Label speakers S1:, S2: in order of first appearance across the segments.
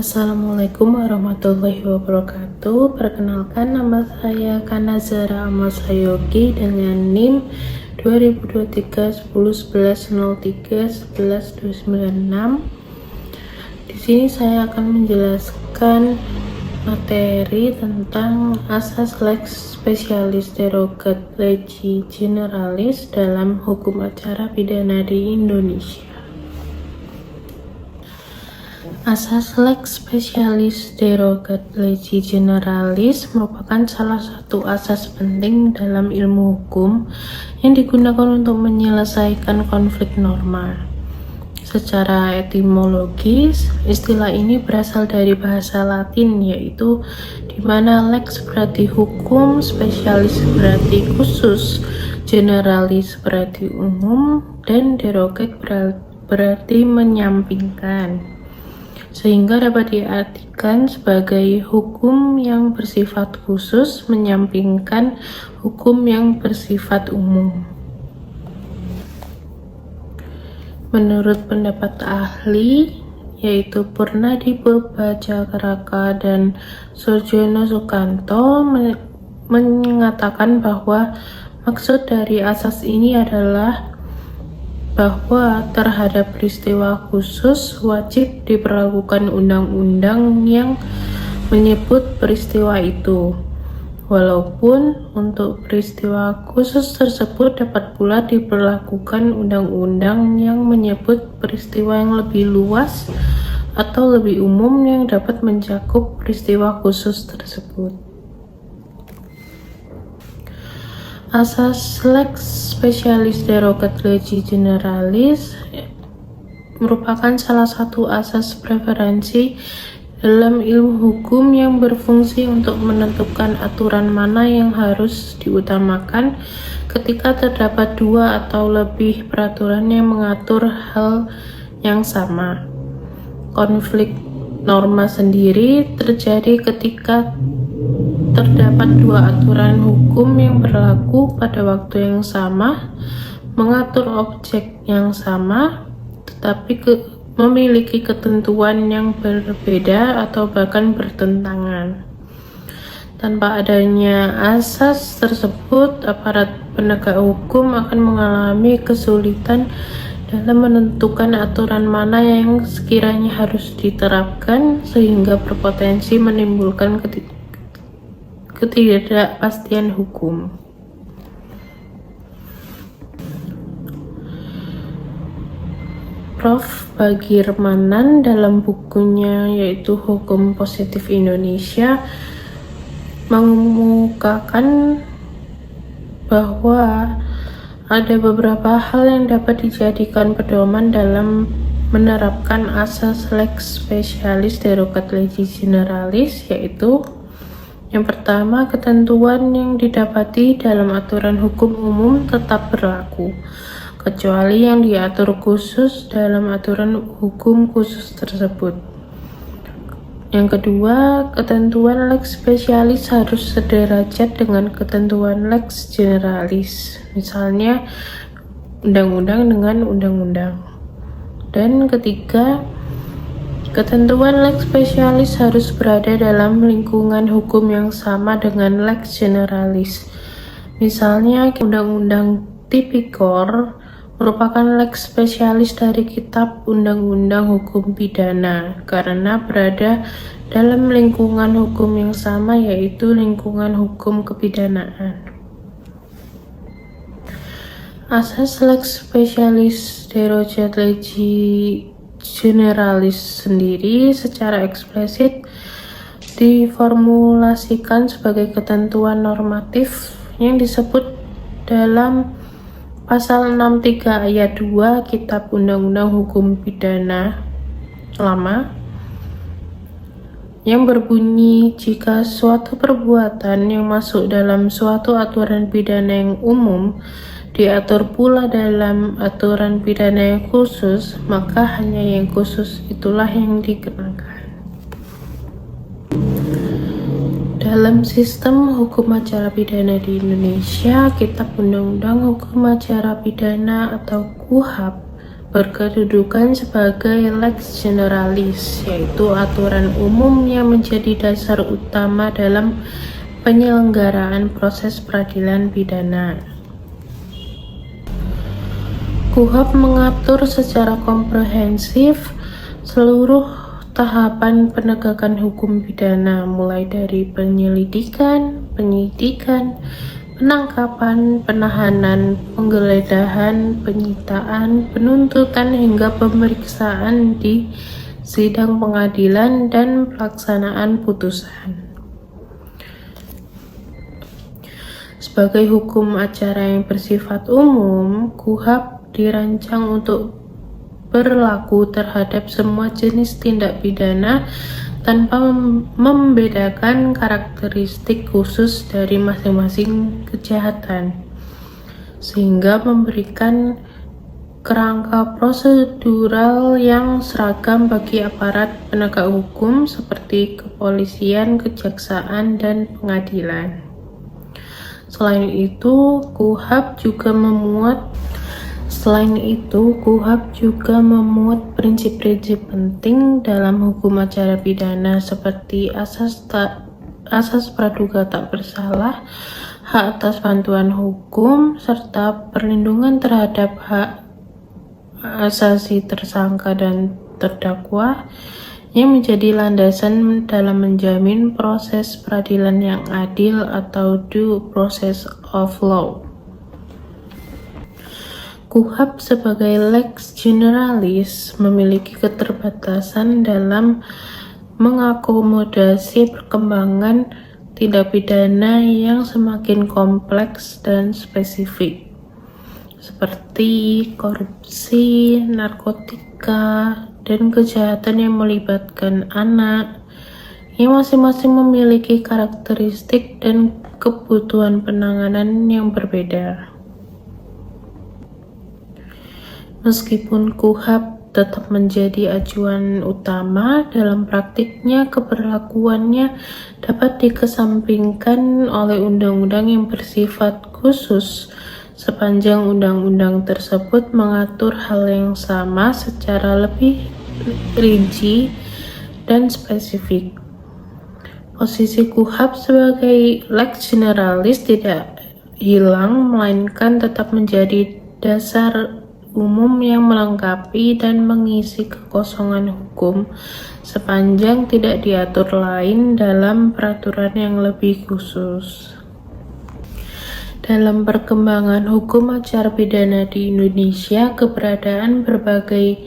S1: Assalamualaikum warahmatullahi wabarakatuh. Perkenalkan, nama saya Kanazara Amasayogi dengan NIM 2023 10 11 03 11 296. Di sini saya akan menjelaskan materi tentang asas lex specialis derogat legi generalis dalam hukum acara pidana di Indonesia. Asas lex specialis derogat legi generalis merupakan salah satu asas penting dalam ilmu hukum yang digunakan untuk menyelesaikan konflik norma. Secara etimologis, istilah ini berasal dari bahasa Latin, yaitu di mana lex berarti hukum, spesialis berarti khusus, generalis berarti umum, dan derogat berarti menyampingkan, sehingga dapat diartikan sebagai hukum yang bersifat khusus menyampingkan hukum yang bersifat umum. Menurut pendapat ahli, yaitu Purnadi Purbajakaraka dan Surjono Sukanto, mengatakan bahwa maksud dari asas ini adalah bahwa terhadap peristiwa khusus wajib diberlakukan undang-undang yang menyebut peristiwa itu, walaupun untuk peristiwa khusus tersebut dapat pula diberlakukan undang-undang yang menyebut peristiwa yang lebih luas atau lebih umum yang dapat mencakup peristiwa khusus tersebut. Asas lex specialis derogat legi generalis merupakan salah satu asas preferensi dalam ilmu hukum yang berfungsi untuk menentukan aturan mana yang harus diutamakan ketika terdapat dua atau lebih peraturan yang mengatur hal yang sama. Konflik norma sendiri terjadi ketika terdapat dua aturan hukum yang berlaku pada waktu yang sama, mengatur objek yang sama, tetapi memiliki ketentuan yang berbeda atau bahkan bertentangan. Tanpa adanya asas tersebut, aparat penegak hukum akan mengalami kesulitan dalam menentukan aturan mana yang sekiranya harus diterapkan, sehingga berpotensi menimbulkan ketidakpastian hukum. Prof. Bagirmanan dalam bukunya yaitu Hukum Positif Indonesia mengemukakan bahwa ada beberapa hal yang dapat dijadikan pedoman dalam menerapkan asas lex specialis derogat legi generalis, yaitu yang pertama, ketentuan yang didapati dalam aturan hukum umum tetap berlaku, kecuali yang diatur khusus dalam aturan hukum khusus tersebut. Yang kedua, ketentuan lex specialis harus sederajat dengan ketentuan lex generalis, misalnya undang-undang dengan undang-undang. Dan ketiga, ketentuan lex specialis harus berada dalam lingkungan hukum yang sama dengan lex generalis. Misalnya, Undang-Undang Tipikor merupakan lex specialis dari Kitab Undang-Undang Hukum Pidana karena berada dalam lingkungan hukum yang sama, yaitu lingkungan hukum kepidanaan. Asas lex specialis derogat legi generalis sendiri secara eksplisit diformulasikan sebagai ketentuan normatif yang disebut dalam Pasal 63 ayat 2 Kitab Undang-Undang Hukum Pidana Lama, yang berbunyi, jika suatu perbuatan yang masuk dalam suatu aturan pidana yang umum diatur pula dalam aturan pidana yang khusus, maka hanya yang khusus itulah yang dikenakan. Dalam sistem hukum acara pidana di Indonesia, Kitab Undang-Undang Hukum Acara Pidana atau KUHAP berkedudukan sebagai lex generalis, yaitu aturan umum yang menjadi dasar utama dalam penyelenggaraan proses peradilan pidana. KUHP mengatur secara komprehensif seluruh tahapan penegakan hukum pidana, mulai dari penyelidikan, penyidikan, penangkapan, penahanan, penggeledahan, penyitaan, penuntutan, hingga pemeriksaan di sidang pengadilan dan pelaksanaan putusan. Sebagai hukum acara yang bersifat umum, KUHP dirancang untuk berlaku terhadap semua jenis tindak pidana tanpa membedakan karakteristik khusus dari masing-masing kejahatan, sehingga memberikan kerangka prosedural yang seragam bagi aparat penegak hukum seperti kepolisian, kejaksaan, dan pengadilan. Selain itu, KUHP juga memuat prinsip-prinsip penting dalam hukum acara pidana seperti asas praduga tak bersalah, hak atas bantuan hukum, serta perlindungan terhadap hak asasi tersangka dan terdakwa, yang menjadi landasan dalam menjamin proses peradilan yang adil atau due process of law. KUHP sebagai lex generalis memiliki keterbatasan dalam mengakomodasi perkembangan tindak pidana yang semakin kompleks dan spesifik, seperti korupsi, narkotika, dan kejahatan yang melibatkan anak, yang masing-masing memiliki karakteristik dan kebutuhan penanganan yang berbeda. Meskipun KUHP tetap menjadi acuan utama, dalam praktiknya keberlakuannya dapat dikesampingkan oleh undang-undang yang bersifat khusus sepanjang undang-undang tersebut mengatur hal yang sama secara lebih rinci dan spesifik. Posisi KUHP sebagai lex generalis tidak hilang, melainkan tetap menjadi dasar umum yang melengkapi dan mengisi kekosongan hukum sepanjang tidak diatur lain dalam peraturan yang lebih khusus. Dalam perkembangan hukum acara pidana di Indonesia, keberadaan berbagai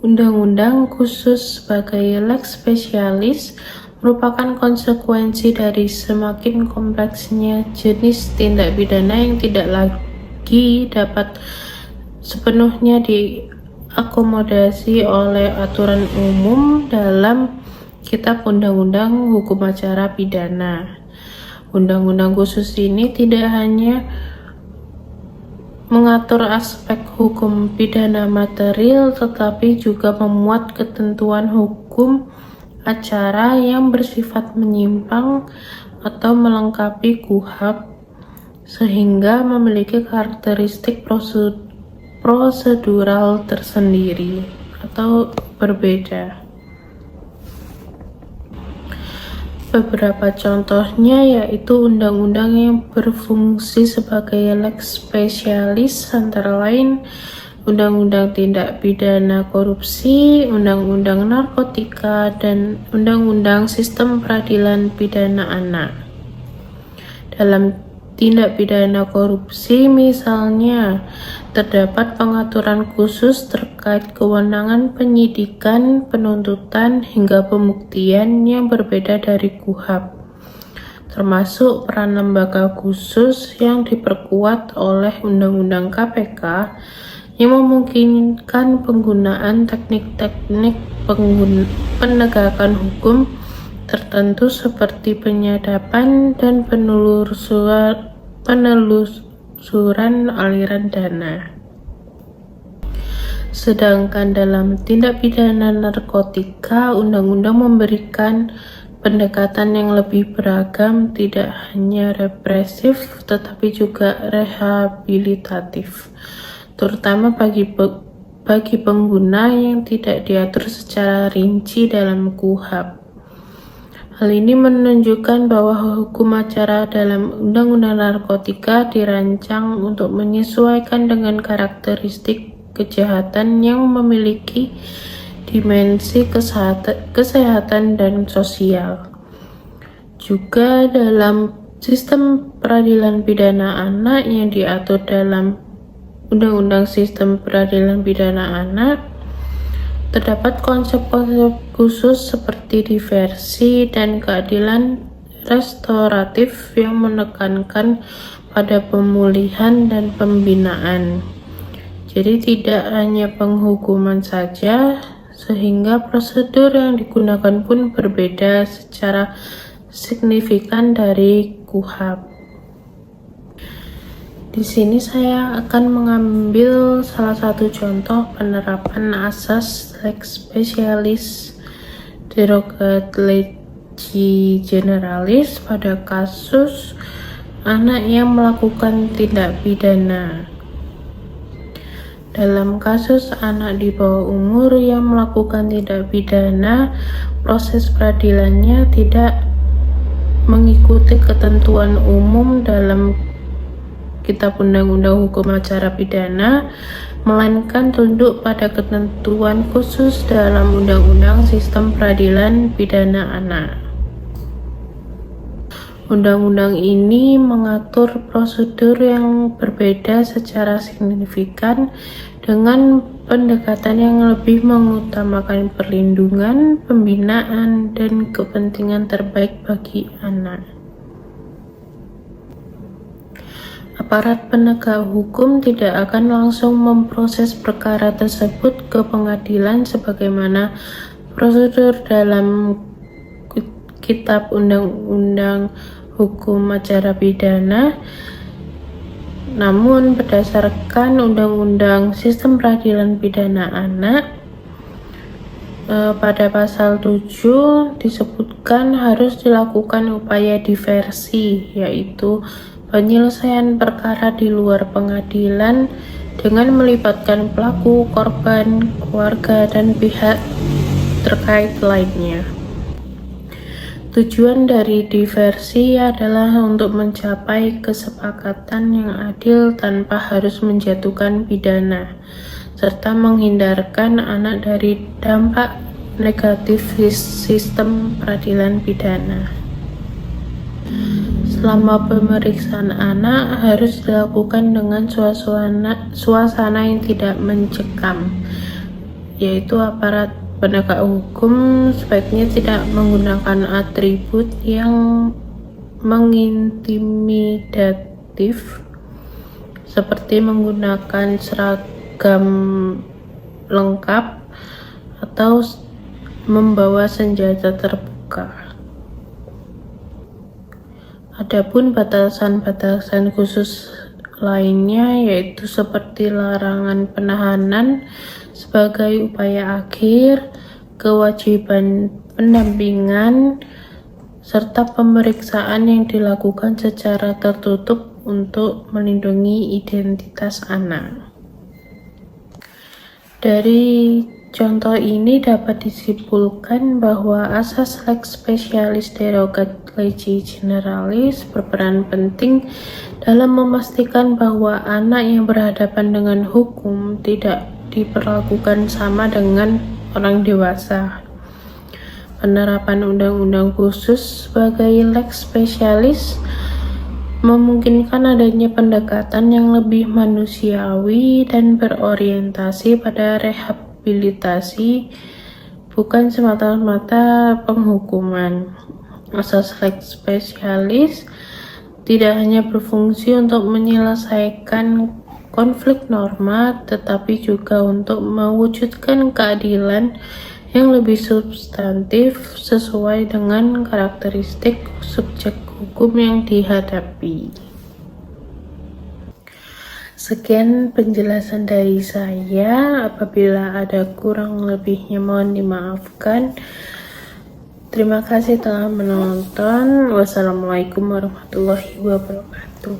S1: undang-undang khusus sebagai lex specialis merupakan konsekuensi dari semakin kompleksnya jenis tindak pidana yang tidak lagi dapat sepenuhnya diakomodasi oleh aturan umum dalam Kitab Undang-Undang Hukum Acara Pidana. Undang-undang khusus ini tidak hanya mengatur aspek hukum pidana material, tetapi juga memuat ketentuan hukum acara yang bersifat menyimpang atau melengkapi KUHP, sehingga memiliki karakteristik prosedural tersendiri atau berbeda. Beberapa contohnya yaitu undang-undang yang berfungsi sebagai lex specialis antara lain Undang-Undang Tindak Pidana Korupsi, Undang-Undang Narkotika, dan Undang-Undang Sistem Peradilan Pidana Anak. Dalam tindak pidana korupsi misalnya, terdapat pengaturan khusus terkait kewenangan penyidikan, penuntutan, hingga pembuktian yang berbeda dari KUHP, termasuk peran lembaga khusus yang diperkuat oleh Undang-Undang KPK yang memungkinkan penggunaan teknik-teknik penegakan hukum tertentu seperti penyadapan dan penelusuran aliran dana. Sedangkan dalam tindak pidana narkotika, undang-undang memberikan pendekatan yang lebih beragam, tidak hanya represif tetapi juga rehabilitatif, terutama bagi bagi pengguna yang tidak diatur secara rinci dalam KUHP. Hal ini menunjukkan bahwa hukum acara dalam Undang-Undang Narkotika dirancang untuk menyesuaikan dengan karakteristik kejahatan yang memiliki dimensi kesehatan dan sosial. Juga dalam sistem peradilan pidana anak yang diatur dalam Undang-Undang Sistem Peradilan Pidana Anak, terdapat konsep-konsep khusus seperti diversi dan keadilan restoratif yang menekankan pada pemulihan dan pembinaan. Jadi tidak hanya penghukuman saja, sehingga prosedur yang digunakan pun berbeda secara signifikan dari KUHP. Di sini saya akan mengambil salah satu contoh penerapan asas lex specialis derogat legi generalis pada kasus anak yang melakukan tindak pidana. Dalam kasus anak di bawah umur yang melakukan tindak pidana, proses peradilannya tidak mengikuti ketentuan umum dalam Kitab Undang-Undang Hukum Acara Pidana, melainkan tunduk pada ketentuan khusus dalam Undang-Undang Sistem Peradilan Pidana Anak. Undang-undang ini mengatur prosedur yang berbeda secara signifikan dengan pendekatan yang lebih mengutamakan perlindungan, pembinaan, dan kepentingan terbaik bagi anak. Aparat penegak hukum tidak akan langsung memproses perkara tersebut ke pengadilan sebagaimana prosedur dalam Kitab Undang-Undang Hukum Acara Pidana. Namun berdasarkan Undang-Undang Sistem Peradilan Pidana Anak, pada pasal 7 disebutkan harus dilakukan upaya diversi, yaitu penyelesaian perkara di luar pengadilan dengan melibatkan pelaku, korban, keluarga, dan pihak terkait lainnya. Tujuan dari diversi adalah untuk mencapai kesepakatan yang adil tanpa harus menjatuhkan pidana, serta menghindarkan anak dari dampak negatif sistem peradilan pidana. Selama pemeriksaan anak harus dilakukan dengan suasana yang tidak mencekam, yaitu aparat penegak hukum sebaiknya tidak menggunakan atribut yang mengintimidatif seperti menggunakan seragam lengkap atau membawa senjata terbuka. Adapun batasan-batasan khusus lainnya yaitu seperti larangan penahanan sebagai upaya akhir, kewajiban pendampingan, serta pemeriksaan yang dilakukan secara tertutup untuk melindungi identitas anak. Dari contoh ini dapat disimpulkan bahwa asas lex specialis derogat legi generalis berperan penting dalam memastikan bahwa anak yang berhadapan dengan hukum tidak diperlakukan sama dengan orang dewasa. Penerapan undang-undang khusus sebagai lex specialis memungkinkan adanya pendekatan yang lebih manusiawi dan berorientasi pada rehabilitasi, bukan semata-mata penghukuman. Asas lex specialis tidak hanya berfungsi untuk menyelesaikan konflik norma, tetapi juga untuk mewujudkan keadilan yang lebih substantif sesuai dengan karakteristik subjek hukum yang dihadapi. Sekian penjelasan dari saya. Apabila ada kurang lebihnya mohon dimaafkan. Terima kasih telah menonton. Wassalamualaikum warahmatullahi wabarakatuh.